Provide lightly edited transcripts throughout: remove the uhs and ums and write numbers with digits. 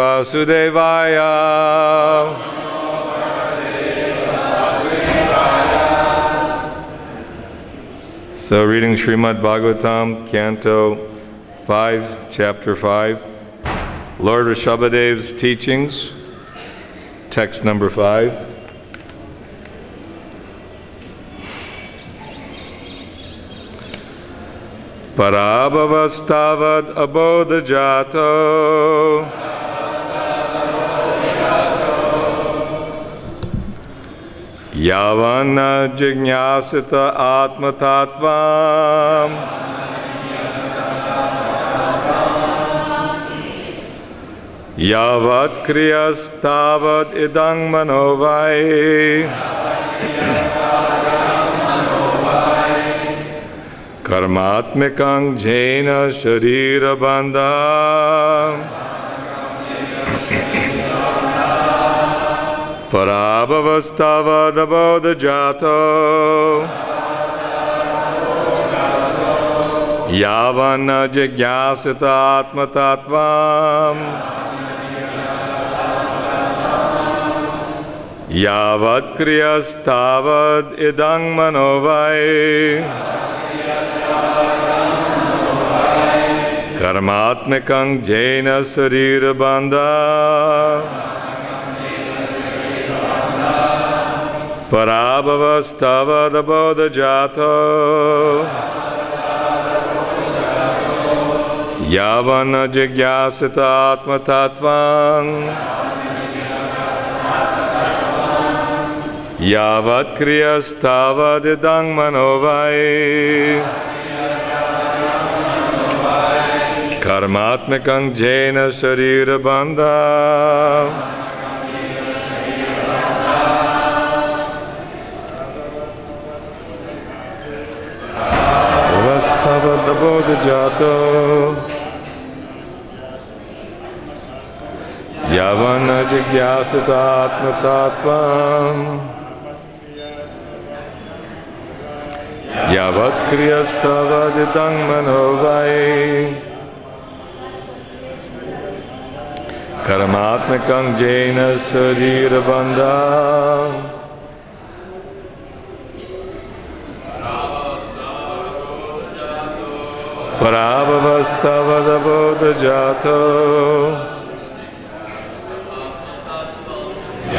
Vasudevaya. So reading Srimad Bhagavatam, Canto 5, Chapter 5, Lord Rishabhadev's teachings, text number 5. Parabhavastavad abodhajato Yavana jignasita atmatattvam Yavat kriyas tavad idang manovai Karmatmikang jena sharira bandham Parabhavastavad abodhajato Yavana jigyasita atmatattvam Yavat kriyas tavad idang manovai Karmatmikang jena sarira bandha Parabhavastavad abodhajato Yavana jigyasita atmatattvam Yavat kriyas tavad idang manovai Karmatmikang jena sharira bandha Abodhajato Yavana jigyasita atmatattvam Yavat kriyastavad idang manovai Karmatmikang jena sarira bandha Parabhavastavad abodhajato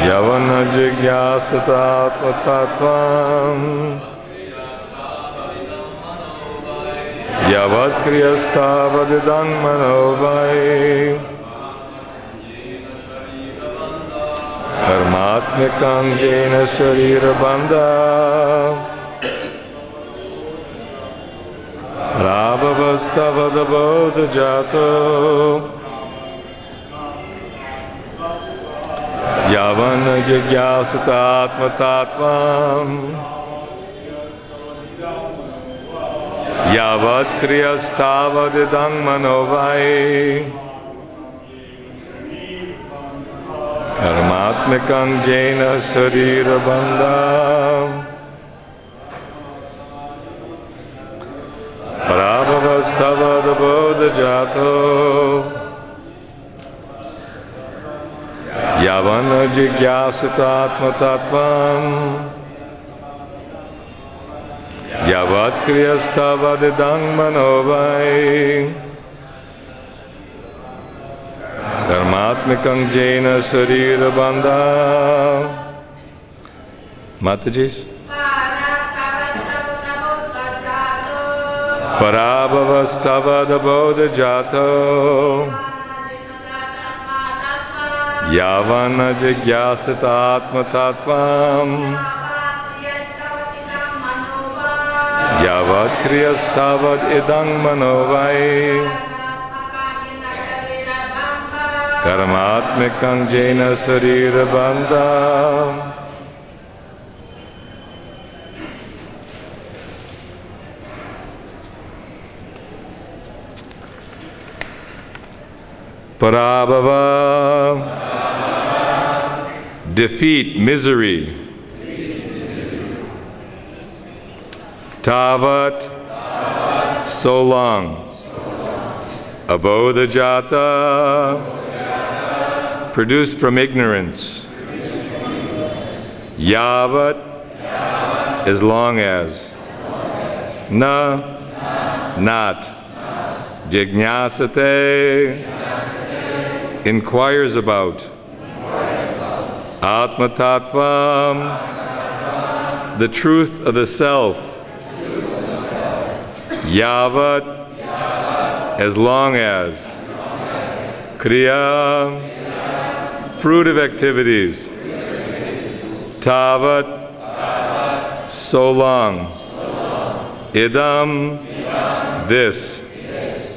Yavana jigyasita atmatattvam Yavat kriyastavad idang manovai Karmatmikang jena sharira bandha Parabhavastavad abodhajato Yavana jigyasita atmatattvam Yavat kriyastavad idang manovai Karmatmikang jena sharira bandha Parabhavastavad abodhajato Yavana jigyasita atmatattvam Yavat kriyastavad idang manovai Karmatmikang jena sharira bandha Mataji's Parabhavastavad abodhajato Yavana jigyasita atmatattvam Yavat kriyastavad idang manovai Karmatmikang jena sarira bandha Parabhava, defeat misery. Tavat, so long. Abodhajata, produced from ignorance. Yavat, as long as. Na, not. Jijñāsate, inquires about. Atma Tattvam, the truth of the self. Yavat, as long as. Kriya, fruitive activities. Tavat, so long. Idam, this.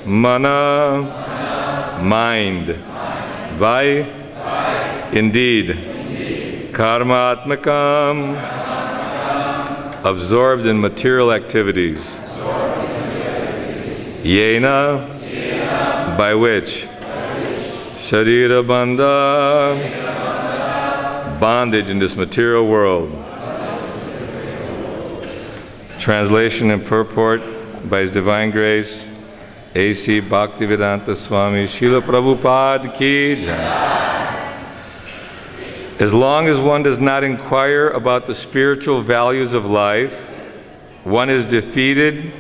Mana, mind. Vai, indeed. Karma atmakam, absorbed in material activities. Yena, by which. Sharira bandha, bondage in this material world. Translation and purport by His Divine Grace, A.C. Bhaktivedanta Swami Srila Prabhupada Ki Jai. As long as one does not inquire about the spiritual values of life, one is defeated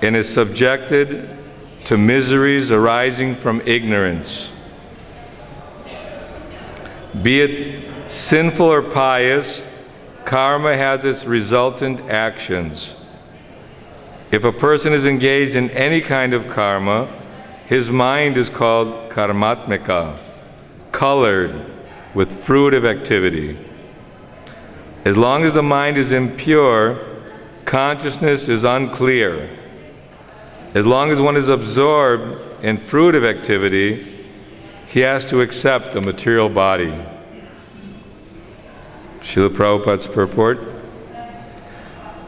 and is subjected to miseries arising from ignorance. Be it sinful or pious, karma has its resultant actions. If a person is engaged in any kind of karma, his mind is called karmatmika, colored with fruitive activity. As long as the mind is impure, consciousness is unclear. As long as one is absorbed in fruitive activity, he has to accept the material body. Srila Prabhupada's purport.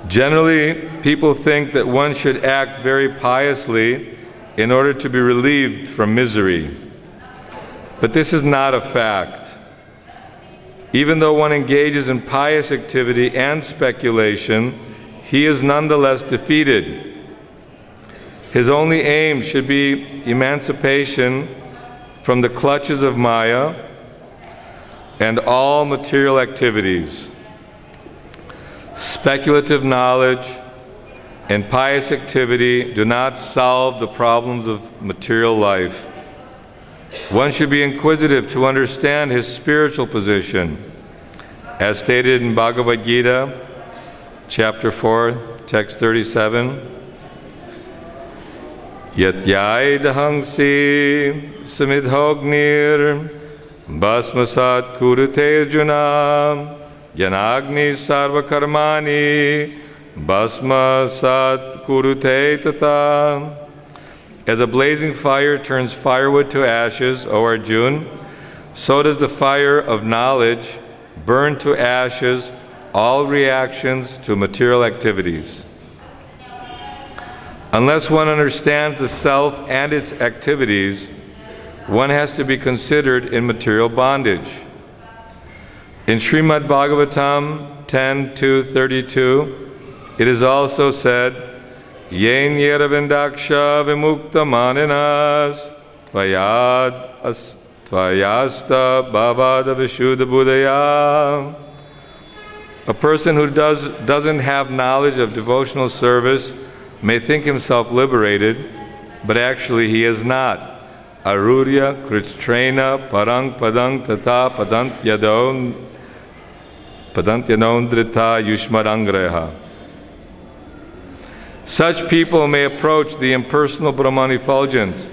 Generally, people think that one should act very piously in order to be relieved from misery. But this is not a fact. Even though one engages in pious activity and speculation, he is nonetheless defeated. His only aim should be emancipation from the clutches of Maya and all material activities. Speculative knowledge and pious activity do not solve the problems of material life. One should be inquisitive to understand his spiritual position. As stated in Bhagavad Gita, chapter 4, text 37, Yat yaidahangsi samidhognir basmasat kurute arjuna yanagni sarva karmani basmasat kurute tata. As a blazing fire turns firewood to ashes, O Arjuna, so does the fire of knowledge burn to ashes all reactions to material activities. Unless one understands the self and its activities, one has to be considered in material bondage. In Srimad Bhagavatam 10:2-32, it is also said, Yen yeravindaksha vimukta maninas tvayasta bhavada vishuddha buddhaya. A person who doesn't have knowledge of devotional service may think himself liberated, but actually he is not. Arurya kritrena parang padang tata padantyadondrita yushmarangreha. Such people may approach the impersonal Brahman effulgence,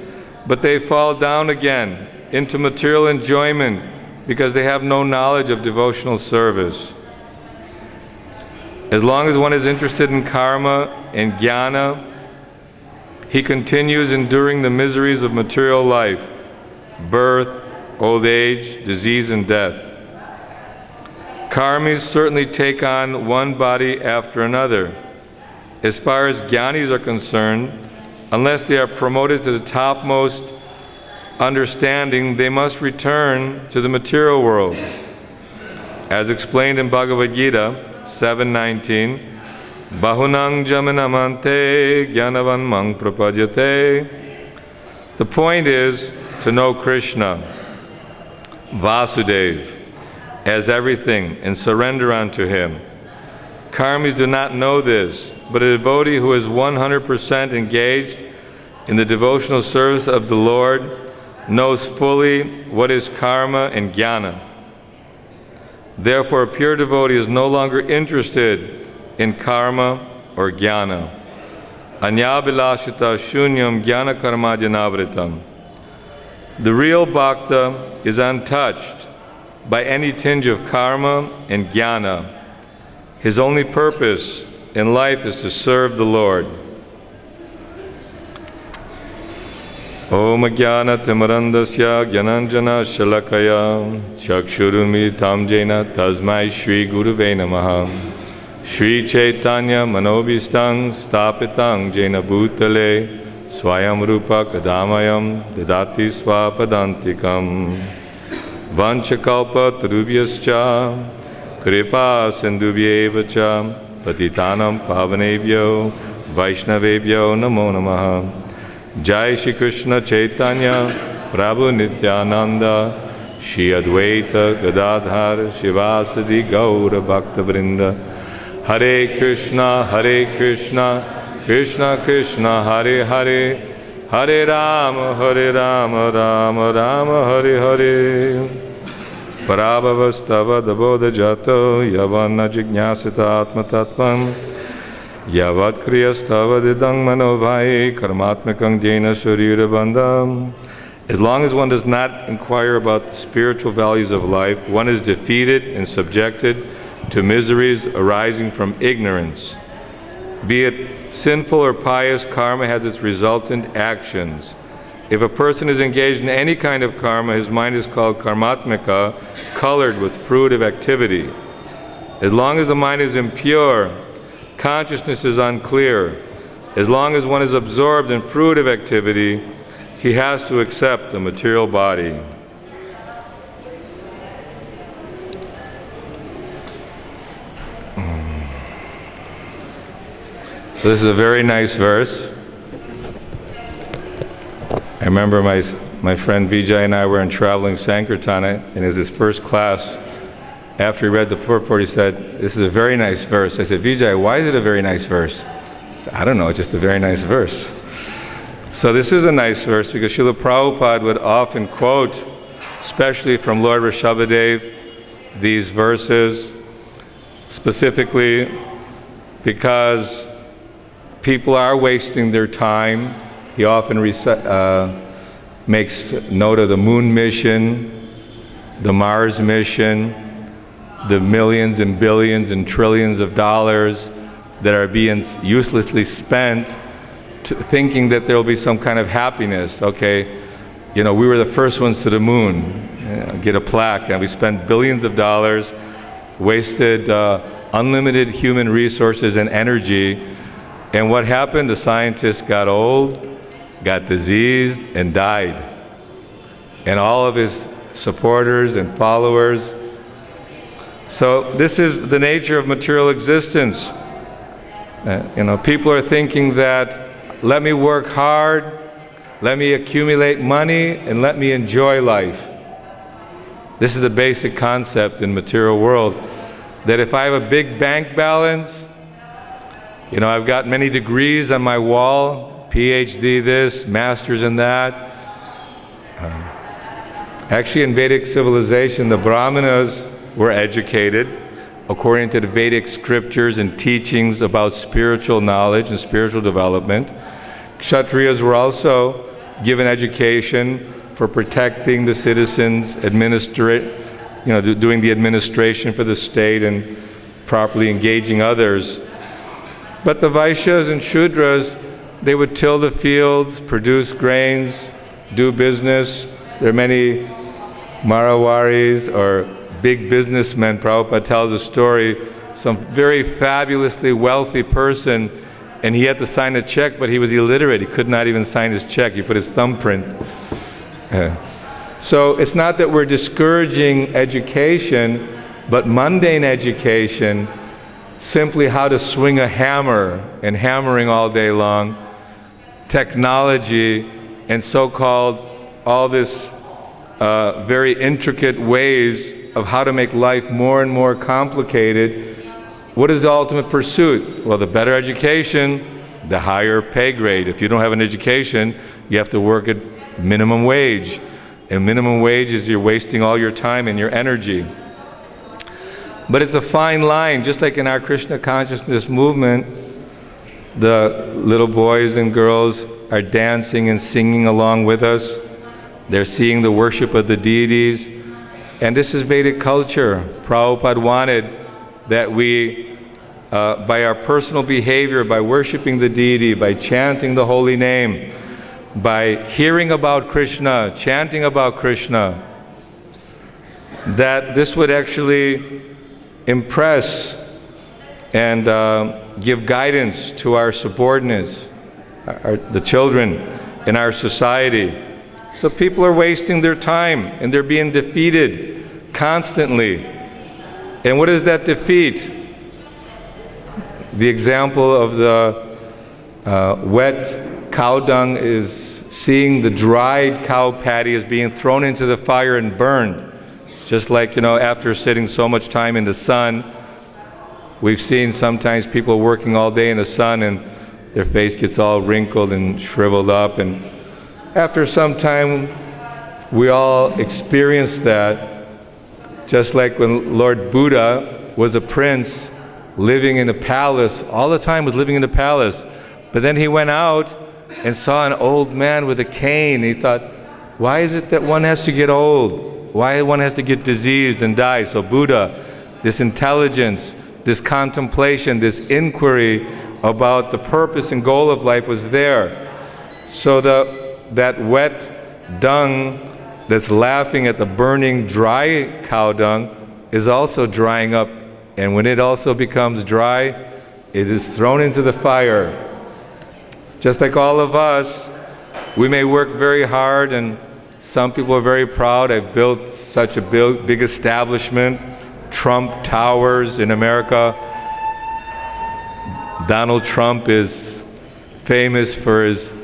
but they fall down again into material enjoyment because they have no knowledge of devotional service. As long as one is interested in karma and jnana, he continues enduring the miseries of material life, birth, old age, disease, and death. Karmis certainly take on one body after another. As far as jnanis are concerned, unless they are promoted to the topmost understanding, they must return to the material world. As explained in Bhagavad Gita 7:19, Bahunang jamanamante jnanavan mang prapajate. The point is to know Krishna. Vasudev, as everything, and surrender unto him. Karmis do not know this, but a devotee who is 100% engaged in the devotional service of the Lord knows fully what is karma and jnana. Therefore, a pure devotee is no longer interested in karma or jnana. Anyabhilashita shunyam jnana karma janavritam. The real bhakta is untouched by any tinge of karma and jnana. His only purpose in life is to serve the Lord. Om jnana timarandasya jnananjana shalakaya chakshurumilitam jena tasmai Shri Guruve namaha. Shri Chaitanya manobhistang stapitang jena bhutale swayam rupa kadamayam dadati swapadantikam. Vanchakalpa tarubhyascha kripa sindhubhyeva cha patitanam pavanebhyo vaishnavebhyo namo namaha. Jai Shri Krishna Chaitanya Prabhu Nityananda Shri Advaita Gadadhar Shivasadi Gaura Bhakta Vrinda. Hare Krishna Krishna Krishna Hare Hare, Hare Rama Rama Rama Hare Hare. Parabhavastava Dabodha Jato Yavana Jijñasita Atma Tattvam Yavat Kriyastava Didang Manovai Karmatmakang Jena Sharira Bandham. As long as one does not inquire about the spiritual values of life, one is defeated and subjected to miseries arising from ignorance. Be it sinful or pious, karma has its resultant actions. If a person is engaged in any kind of karma, his mind is called karmatmika, colored with fruitive activity. As long as the mind is impure, consciousness is unclear. As long as one is absorbed in fruitive activity, he has to accept the material body. So this is a very nice verse. I remember my friend Vijay and I were in traveling Sankirtana, and it was his first class. After he read the purport, he said, "This is a very nice verse." I said, "Vijay, why is it a very nice verse?" He said, "I don't know, it's just a very nice verse." So this is a nice verse because Srila Prabhupada would often quote, especially from Lord Rishabhadev, these verses, specifically because people are wasting their time. He often makes note of the moon mission, the Mars mission, the millions and billions and trillions of dollars that are being uselessly spent thinking that there will be some kind of happiness. Okay, we were the first ones to the moon, get a plaque, and we spent billions of dollars, wasted unlimited human resources and energy, and what happened? The scientists got old, got diseased, and died. And all of his supporters and followers. So this is the nature of material existence. People are thinking that, let me work hard, let me accumulate money, and let me enjoy life. This is the basic concept in material world, that if I have a big bank balance, I've got many degrees on my wall, PhD this, masters in that. Actually, in Vedic civilization, the Brahmanas were educated according to the Vedic scriptures and teachings about spiritual knowledge and spiritual development. Kshatriyas were also given education for protecting the citizens, doing the administration for the state and properly engaging others. But the Vaishyas and Shudras, they would till the fields, produce grains, do business. There are many Marawaris or big businessmen. Prabhupada tells a story, some very fabulously wealthy person, and he had to sign a check, but he was illiterate. He could not even sign his check. He put his thumbprint. So it's not that we're discouraging education, but mundane education, simply how to swing a hammer and hammering all day long, technology, and so-called all this very intricate ways of how to make life more and more complicated. What is the ultimate pursuit? Well, the better education, the higher pay grade. If you don't have an education, you have to work at minimum wage. And minimum wage is you're wasting all your time and your energy. But it's a fine line, just like in our Krishna consciousness movement, the little boys and girls are dancing and singing along with us. They're seeing the worship of the deities. And this is Vedic culture. Prabhupada wanted that we, by our personal behavior, by worshiping the deity, by chanting the holy name, by hearing about Krishna, chanting about Krishna, that this would actually impress and give guidance to our subordinates, the children in our society. So people are wasting their time and they're being defeated constantly. And what is that defeat? The example of the wet cow dung is seeing the dried cow patty as being thrown into the fire and burned. Just like, after sitting so much time in the sun, we've seen sometimes people working all day in the sun and their face gets all wrinkled and shriveled up, and after some time we all experience that. Just like when Lord Buddha was a prince living in a palace, all the time was living in the palace, but then he went out and saw an old man with a cane. He thought, why is it that one has to get old? Why one has to get diseased and die? So Buddha, this intelligence, this contemplation, this inquiry about the purpose and goal of life was there. So that wet dung that's laughing at the burning dry cow dung is also drying up. And when it also becomes dry, it is thrown into the fire. Just like all of us, we may work very hard, and some people are very proud. I've built such a big establishment, Trump Towers in America. Donald Trump is famous for his,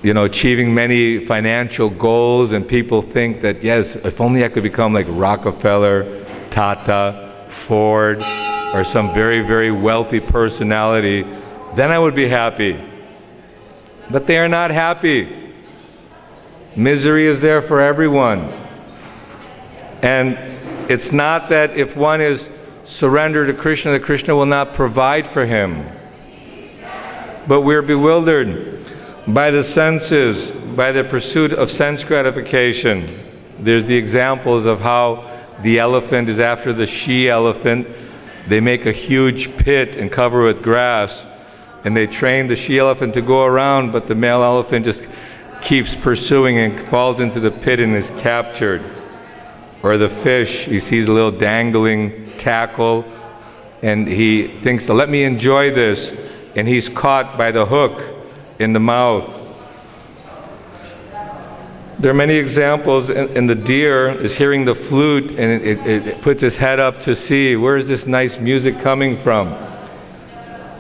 achieving many financial goals, and people think that, yes, if only I could become like Rockefeller, Tata, Ford, or some very, very wealthy personality, then I would be happy. But they are not happy. Misery is there for everyone. And it's not that if one is surrendered to Krishna, that Krishna will not provide for him. But we're bewildered by the senses, by the pursuit of sense gratification. There's the examples of how the elephant is after the she-elephant. They make a huge pit and cover it with grass, and they train the she-elephant to go around, but the male elephant just keeps pursuing and falls into the pit and is captured. Or the fish, he sees a little dangling tackle and he thinks, let me enjoy this, and he's caught by the hook in the mouth. There are many examples, and the deer is hearing the flute and it puts its head up to see, where is this nice music coming from?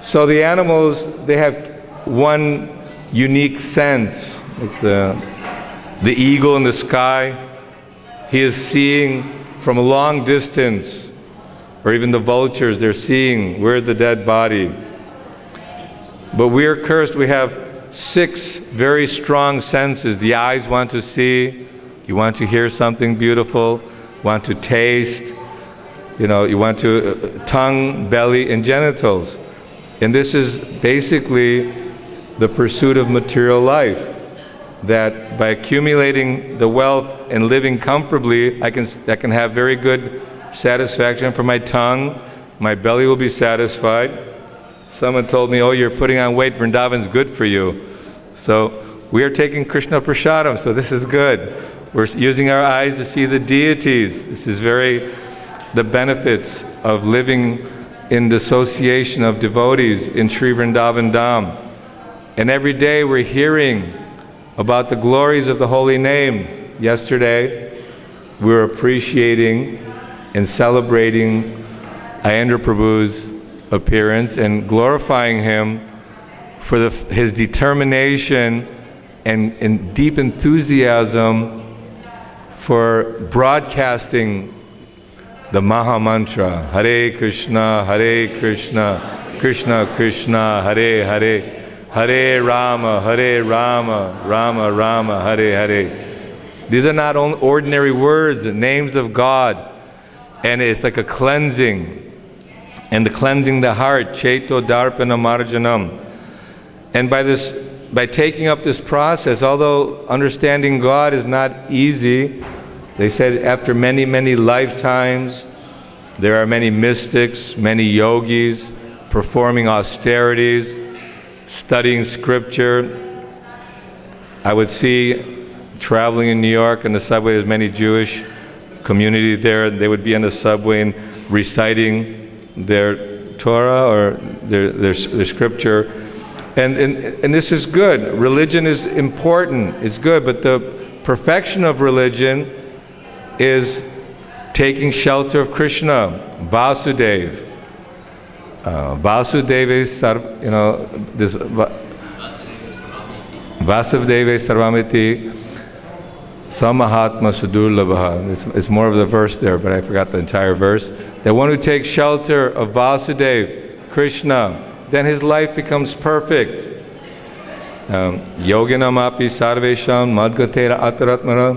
So the animals, they have one unique sense. Like the eagle in the sky, he is seeing from a long distance. Or even the vultures, they're seeing, where's the dead body? But we are cursed. We have 6 very strong senses. The eyes want to see, you want to hear something beautiful, want to taste, you want to, tongue, belly, and genitals. And this is basically the pursuit of material life. That by accumulating the wealth and living comfortably, I can have very good satisfaction for my tongue. My belly will be satisfied. Someone told me, you're putting on weight, Vrindavan's good for you. So we are taking Krishna Prasadam, so this is good. We're using our eyes to see the deities. This is the benefits of living in the association of devotees in Sri Vrindavan Dham. And every day we're hearing about the glories of the holy name. Yesterday, we were appreciating and celebrating Ayendra Prabhu's appearance and glorifying him for his determination and deep enthusiasm for broadcasting the Maha Mantra, Hare Krishna, Krishna Krishna, Hare Hare, Hare Rama, Rama Rama, Hare Hare. These are not only ordinary words, the names of God, and it's like a cleansing, and the cleansing the heart, Cheto Darpana Marjanam. And by taking up this process, although understanding God is not easy, they said after many, many lifetimes, there are many mystics, many yogis, performing austerities, studying scripture. I would see, traveling in New York in the subway, there's many Jewish community there. They would be on the subway and reciting their Torah or their scripture. And this is good. Religion is important, it's good, but the perfection of religion is taking shelter of Krishna, Vasudeva. Vasudeva, this Vasudeva Sarvamiti Samahatma Sudurlabha. It's more of the verse there, but I forgot the entire verse. The one who takes shelter of Vasudeva, Krishna, then his life becomes perfect. Yoginam api sarvesham madgatera ataratmara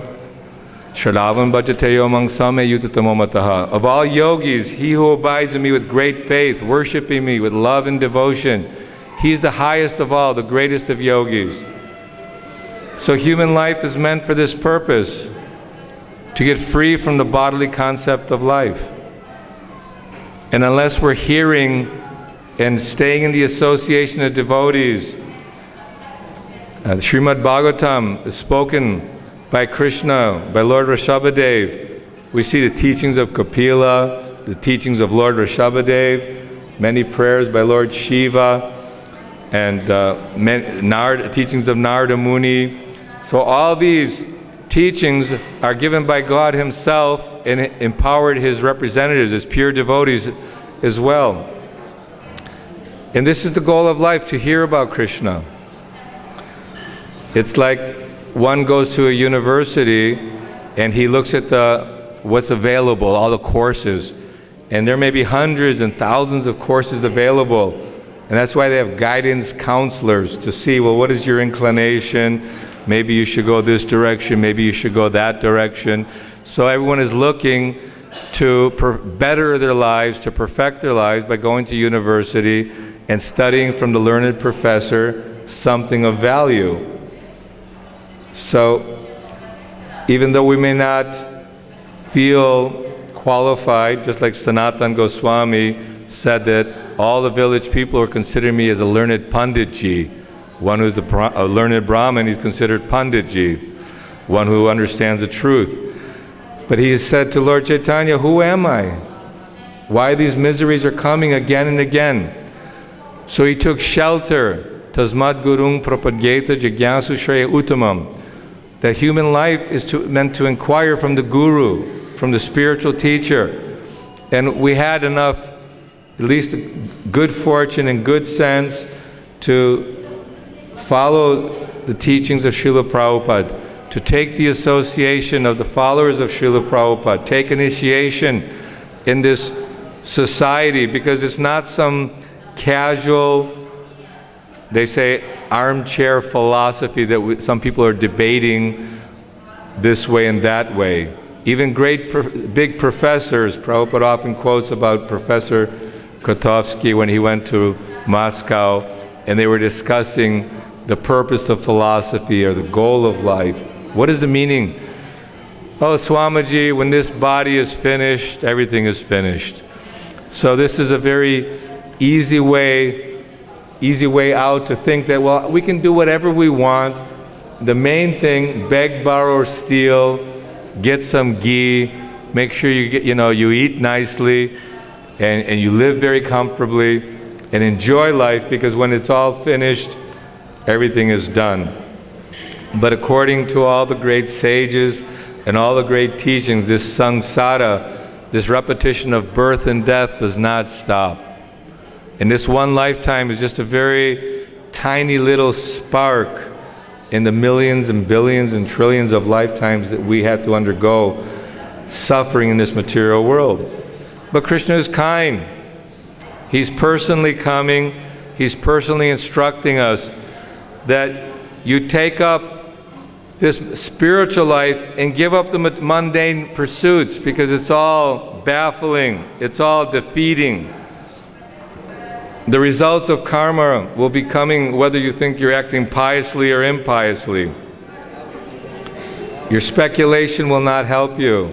shalavam bhajateyo mangsame yutatamomataha. Of all yogis, he who abides in me with great faith, worshiping me with love and devotion, he's the highest of all, the greatest of yogis. So human life is meant for this purpose, to get free from the bodily concept of life. And unless we're hearing and staying in the association of devotees, Srimad Bhagavatam is spoken by Krishna, by Lord Rishabhadev. We see the teachings of Kapila, the teachings of Lord Rishabhadev, many prayers by Lord Shiva, and teachings of Narada Muni. So all these teachings are given by God Himself and empowered His representatives, His pure devotees as well. And this is the goal of life, to hear about Krishna. It's like one goes to a university and he looks at what's available, all the courses. And there may be hundreds and thousands of courses available. And that's why they have guidance counselors to see, well, what is your inclination? Maybe you should go this direction, maybe you should go that direction. So everyone is looking to better their lives, to perfect their lives by going to university and studying from the learned professor something of value. So even though we may not feel qualified, just like Sanatana Goswami said that all the village people are considering me as a learned Panditji. One who's a learned Brahmin, he's considered Panditji, one who understands the truth. But he said to Lord Chaitanya, who am I? Why these miseries are coming again and again? So he took shelter, Tasmad Gurung Prapadyeta Jigyasu Shreya Uttamam, that human life is meant to inquire from the Guru, from the spiritual teacher. And we had enough, at least good fortune and good sense, to follow the teachings of Srila Prabhupada, to take the association of the followers of Srila Prabhupada, take initiation in this society, because it's not some casual, they say, armchair philosophy that some people are debating this way and that way. Even big professors, Prabhupada often quotes about Professor Kotovsky when he went to Moscow, and they were discussing the purpose of philosophy or the goal of life. What is the meaning? Oh, Swamiji, when this body is finished, everything is finished. So this is a very easy way out to think that, well, we can do whatever we want. The main thing, beg, borrow, or steal, get some ghee, make sure you eat nicely, and you live very comfortably, and enjoy life, because when it's all finished, everything is done. But according to all the great sages and all the great teachings, this samsara, this repetition of birth and death, does not stop. And this one lifetime is just a very tiny little spark in the millions and billions and trillions of lifetimes that we had to undergo suffering in this material world. But Krishna is kind. He's personally coming, He's personally instructing us that you take up this spiritual life and give up the mundane pursuits, because it's all baffling, it's all defeating. The results of karma will be coming whether you think you're acting piously or impiously. Your speculation will not help you.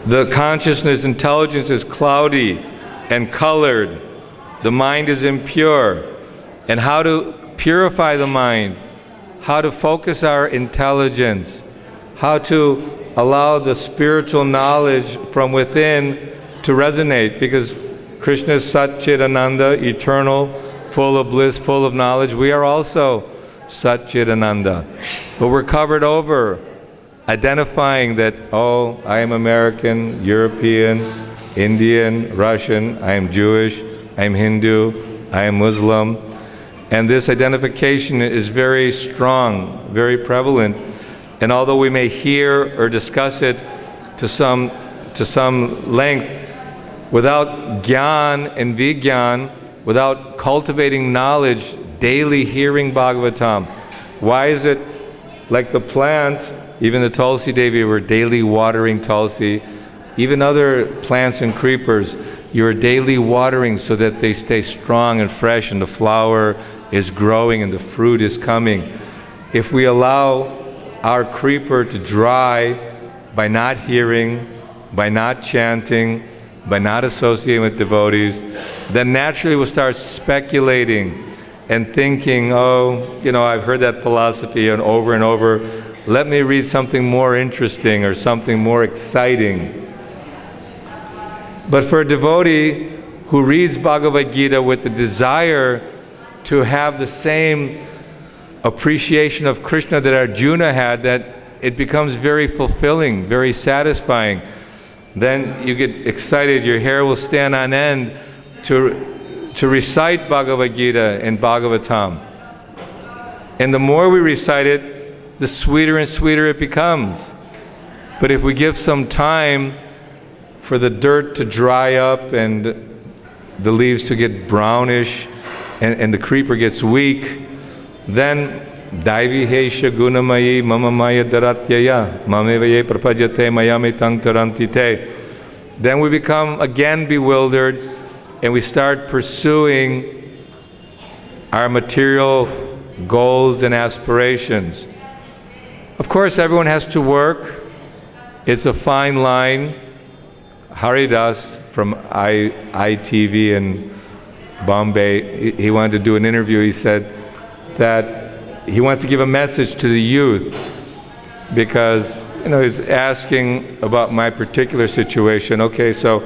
The consciousness, intelligence is cloudy and colored. The mind is impure. And how to purify the mind, how to focus our intelligence, how to allow the spiritual knowledge from within to resonate, because Krishna is Sat Chit Ananda, eternal, full of bliss, full of knowledge. We are also Sat Chit Ananda. But we're covered over, identifying that, oh, I am American, European, Indian, Russian, I am Jewish, I am Hindu, I am Muslim. And this identification is very strong, very prevalent. And although we may hear or discuss it to some length, without gyan and vigyan, without cultivating knowledge, daily hearing Bhagavatam, why is it like the plant, even the Tulsi Devi, we're daily watering Tulsi, even other plants and creepers, you're daily watering so that they stay strong and fresh and the flower is growing and the fruit is coming. If we allow our creeper to dry by not hearing, by not chanting, by not associating with devotees, then naturally we'll start speculating and thinking, oh, you know, I've heard that philosophy and over, let me read something more interesting or something more exciting. But for a devotee who reads Bhagavad Gita with the desire to have the same appreciation of Krishna that Arjuna had, that it becomes very fulfilling, very satisfying. Then you get excited, your hair will stand on end to recite Bhagavad Gita and Bhagavatam. And the more we recite it, the sweeter and sweeter it becomes. But if we give some time for the dirt to dry up and the leaves to get brownish and the creeper gets weak, then Daivi Hesha Gunamayi Mama Maya Daratyaya Mamevaye Prapajate Mayamitang Tarantite. Then we become again bewildered and we start pursuing our material goals and aspirations. Of course, everyone has to work. It's a fine line. Haridas from ITV in Bombay, he wanted to do an interview. He said that he wants to give a message to the youth because, you know, he's asking about my particular situation. Okay, so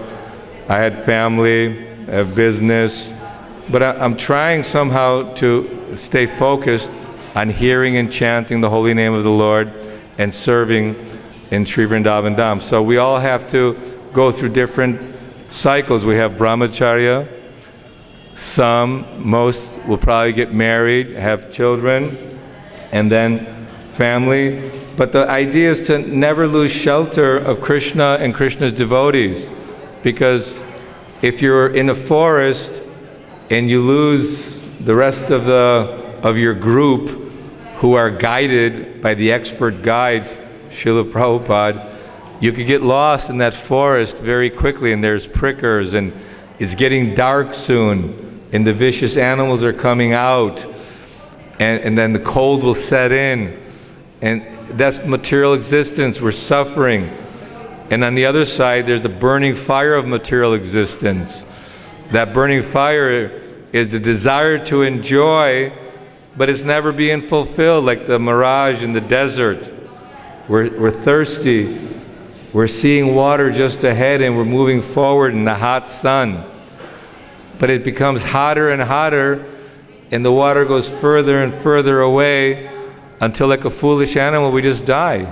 I had family, I have business, but I'm trying somehow to stay focused on hearing and chanting the holy name of the Lord and serving in Sri Vrindavan Dham. So we all have to go through different cycles. We have brahmacharya. Most will probably get married, have children, and then family. But the idea is to never lose shelter of Krishna and Krishna's devotees. Because if you're in a forest and you lose the rest of your group who are guided by the expert guide, Srila Prabhupada, you could get lost in that forest very quickly, and there's prickers, and it's getting dark soon, and the vicious animals are coming out, and then the cold will set in, and that's material existence. We're suffering. And on the other side, there's the burning fire of material existence. That burning fire is the desire to enjoy, but it's never being fulfilled, like the mirage in the desert. We're thirsty. We're seeing water just ahead and we're moving forward in the hot sun. But it becomes hotter and hotter and the water goes further and further away until, like a foolish animal, we just die.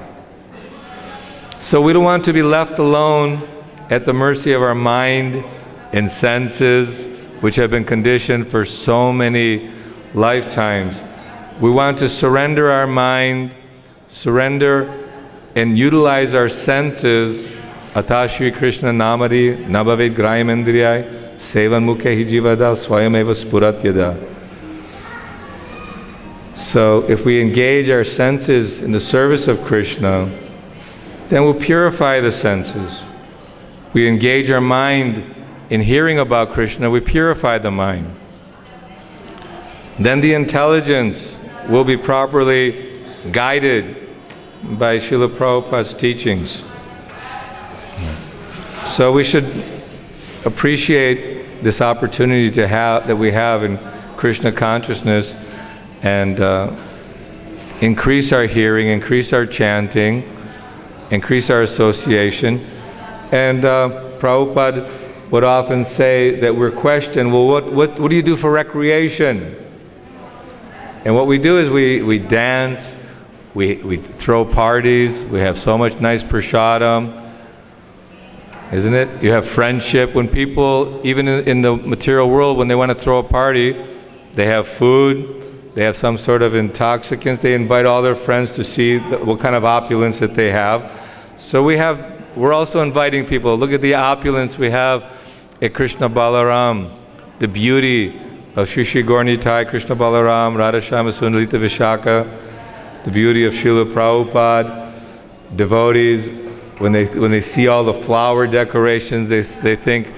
So we don't want to be left alone at the mercy of our mind and senses, which have been conditioned for so many lifetimes. We want to surrender our mind, surrender and utilize our senses. Atashri Krishna Namari Nabhavet Grayamendriyai Sevan Mukhe Hijivada Swayameva Spuratyada. So if we engage our senses in the service of Krishna, then we'll purify the senses. We engage our mind in hearing about Krishna, we purify the mind. Then the intelligence will be properly guided by Srila Prabhupada's teachings. So we should appreciate this opportunity that we have in Krishna consciousness and increase our hearing, increase our chanting, increase our association. And Prabhupada would often say that we're questioned, well, what do you do for recreation? And what we do is we dance, we throw parties, we have so much nice prasadam, isn't it? You have friendship. When people, even in the material world, when they want to throw a party, they have food, they have some sort of intoxicants, they invite all their friends to see what kind of opulence that they have. So we're also inviting people. Look at the opulence we have at Krishna Balaram, the beauty of Shri Shri Gaura-Nitai, Krishna Balaram, Radha-Shama Sundalita Vishaka, the beauty of Srila Prabhupada. Devotees, when they see all the flower decorations, they think,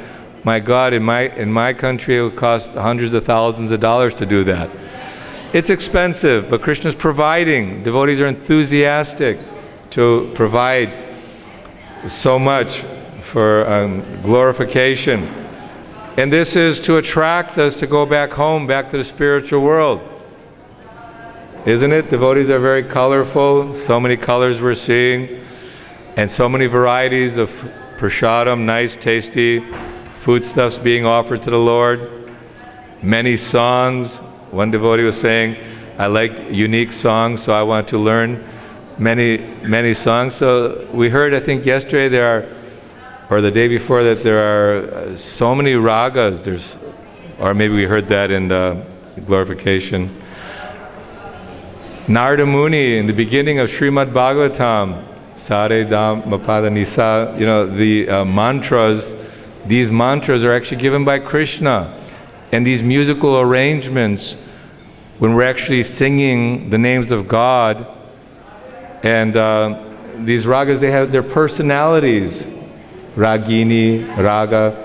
my God, in my country it would cost hundreds of thousands of dollars to do that. It's expensive, but Krishna's providing. Devotees are enthusiastic to provide so much for glorification. And this is to attract us to go back home, back to the spiritual world. Isn't it? Devotees are very colorful, so many colors we're seeing, and so many varieties of prasadam, nice, tasty foodstuffs being offered to the Lord. Many songs. One devotee was saying, I like unique songs, so I want to learn many songs. So we heard, I think yesterday or the day before, that there are so many ragas. Or maybe we heard that in the glorification. Narada Muni, in the beginning of Srimad Bhagavatam, Sare Dam Mapada Nisa, the mantras, these mantras are actually given by Krishna. And these musical arrangements, when we're actually singing the names of God, and these ragas, they have their personalities. Ragini, Raga,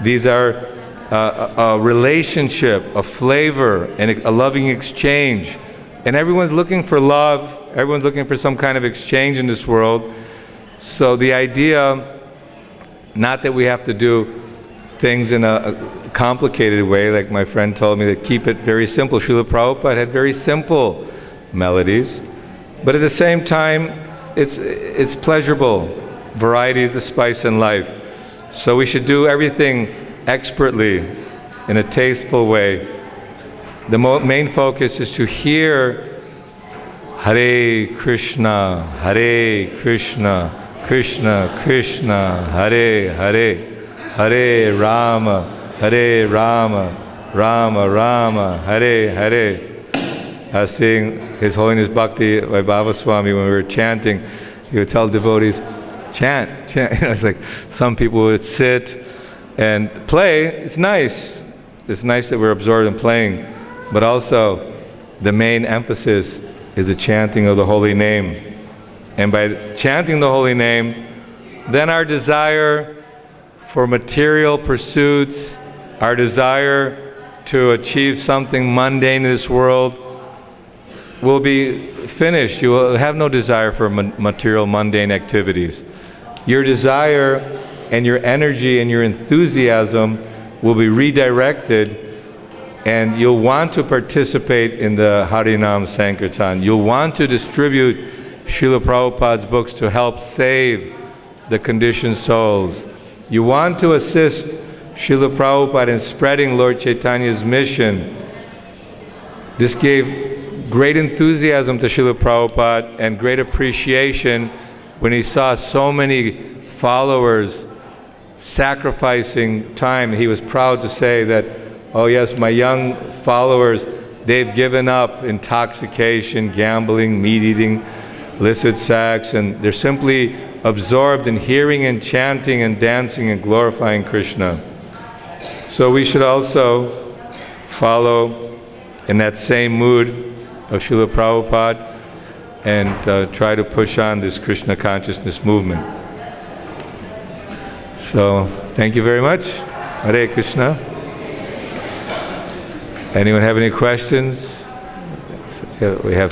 these are a relationship, a flavor, and a loving exchange. And everyone's looking for love, everyone's looking for some kind of exchange in this world. So the idea, not that we have to do things in a complicated way, like my friend told me, to keep it very simple. Srila Prabhupada had very simple melodies, but at the same time, it's pleasurable. Variety is the spice in life. So we should do everything expertly, in a tasteful way. The main focus is to hear Hare Krishna, Krishna Krishna, Hare Hare, Hare Rama, Rama Rama, Hare Hare. I was seeing His Holiness Bhakti Vaibhava Swami, when we were chanting, he would tell devotees, chant. It's like some people would sit and play. It's nice. It's nice that we're absorbed in playing. But also, the main emphasis is the chanting of the holy name. And by chanting the holy name, then our desire for material pursuits, our desire to achieve something mundane in this world will be finished. You will have no desire for material mundane activities. Your desire and your energy and your enthusiasm will be redirected, and you'll want to participate in the Harinam Sankirtan. You'll want to distribute Srila Prabhupada's books to help save the conditioned souls. You want to assist Srila Prabhupada in spreading Lord Chaitanya's mission. This gave great enthusiasm to Srila Prabhupada and great appreciation when he saw so many followers sacrificing time. He was proud to say that, oh yes, my young followers they've given up intoxication, gambling, meat eating, illicit sex, and they're simply absorbed in hearing and chanting and dancing and glorifying Krishna. So we should also follow in that same mood of Srila Prabhupada and try to push on this Krishna consciousness movement. So, thank you very much. Hare Krishna. Anyone have any questions? We have